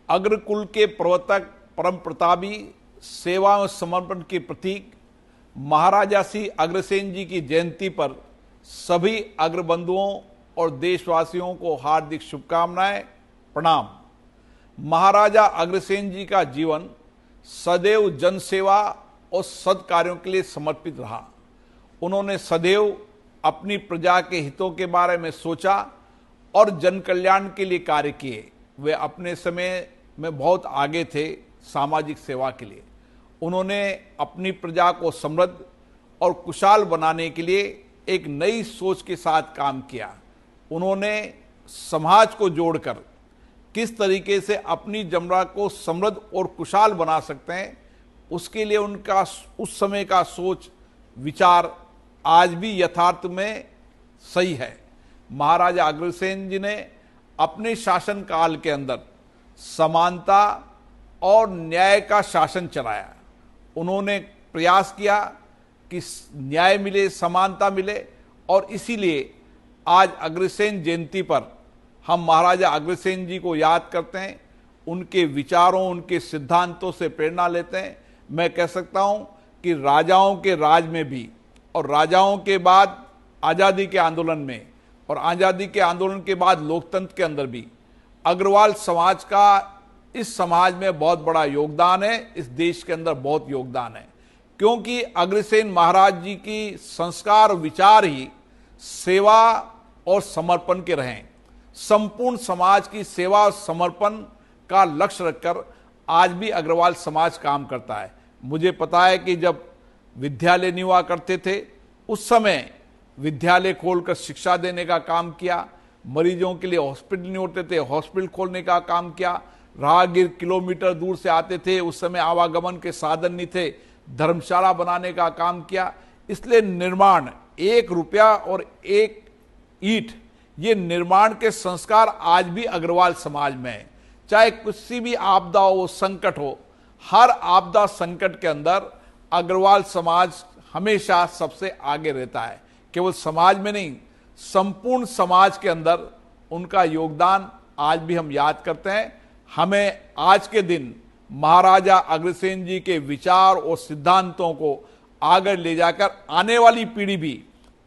अग्रकुल के प्रवर्तक, परम प्रतापी, सेवा और समर्पण के प्रतीक महाराजा श्री अग्रसेन जी की जयंती पर सभी अग्रबंधुओं और देशवासियों को हार्दिक शुभकामनाएं, प्रणाम। महाराजा अग्रसेन जी का जीवन सदैव जनसेवा और सद्कार्यों के लिए समर्पित रहा। उन्होंने सदैव अपनी प्रजा के हितों के बारे में सोचा और जन कल्याण के लिए कार्य किए। वे अपने समय में बहुत आगे थे सामाजिक सेवा के लिए। उन्होंने अपनी प्रजा को समृद्ध और खुशहाल बनाने के लिए एक नई सोच के साथ काम किया। उन्होंने समाज को जोड़कर किस तरीके से अपनी जमरा को समृद्ध और खुशहाल बना सकते हैं, उसके लिए उनका उस समय का सोच विचार आज भी यथार्थ में सही है। महाराजा अग्रसेन जी ने अपने शासन काल के अंदर समानता और न्याय का शासन चलाया। उन्होंने प्रयास किया कि न्याय मिले, समानता मिले, और इसीलिए आज अग्रसेन जयंती पर हम महाराजा अग्रसेन जी को याद करते हैं, उनके विचारों, उनके सिद्धांतों से प्रेरणा लेते हैं। मैं कह सकता हूं कि राजाओं के राज में भी और राजाओं के बाद आज़ादी के आंदोलन में और आज़ादी के आंदोलन के बाद लोकतंत्र के अंदर भी अग्रवाल समाज का इस समाज में बहुत बड़ा योगदान है। इस देश के अंदर बहुत योगदान है, क्योंकि अग्रसेन महाराज जी की संस्कार और विचार ही सेवा और समर्पण के रहे। संपूर्ण समाज की सेवा और समर्पण का लक्ष्य रखकर आज भी अग्रवाल समाज काम करता है। मुझे पता है कि जब विद्यालय नहीं हुआ करते थे, उस समय विद्यालय खोलकर शिक्षा देने का काम किया। मरीजों के लिए हॉस्पिटल नहीं होते थे, हॉस्पिटल खोलने का काम किया। राहगीर किलोमीटर दूर से आते थे, उस समय आवागमन के साधन नहीं थे, धर्मशाला बनाने का काम किया। इसलिए निर्माण, 1 रुपया और 1 ईंट, ये निर्माण के संस्कार आज भी अग्रवाल समाज में है। चाहे किसी भी आपदा हो, संकट हो, हर आपदा संकट के अंदर अग्रवाल समाज हमेशा सबसे आगे रहता है। केवल समाज में नहीं, संपूर्ण समाज के अंदर उनका योगदान आज भी हम याद करते हैं। हमें आज के दिन महाराजा अग्रसेन जी के विचार और सिद्धांतों को आगे ले जाकर आने वाली पीढ़ी भी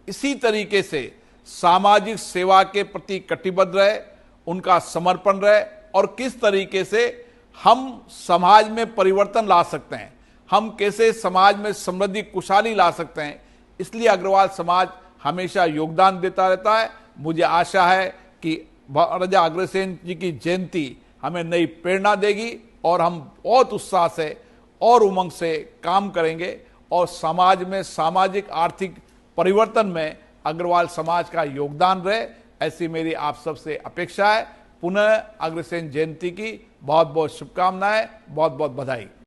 इसी तरीके से सामाजिक सेवा के प्रति कटिबद्ध रहे, उनका समर्पण रहे, और किस तरीके से हम समाज में परिवर्तन ला सकते हैं, हम कैसे समाज में समृद्धि, खुशहाली ला सकते हैं। इसलिए अग्रवाल समाज हमेशा योगदान देता रहता है। मुझे आशा है कि महाराजा अग्रसेन जी की जयंती हमें नई प्रेरणा देगी और हम बहुत उत्साह से और उमंग से काम करेंगे और समाज में सामाजिक आर्थिक परिवर्तन में अग्रवाल समाज का योगदान रहे, ऐसी मेरी आप सबसे अपेक्षा है। पुनः अग्रसेन जयंती की बहुत बहुत शुभकामनाएं, बहुत बहुत बधाई।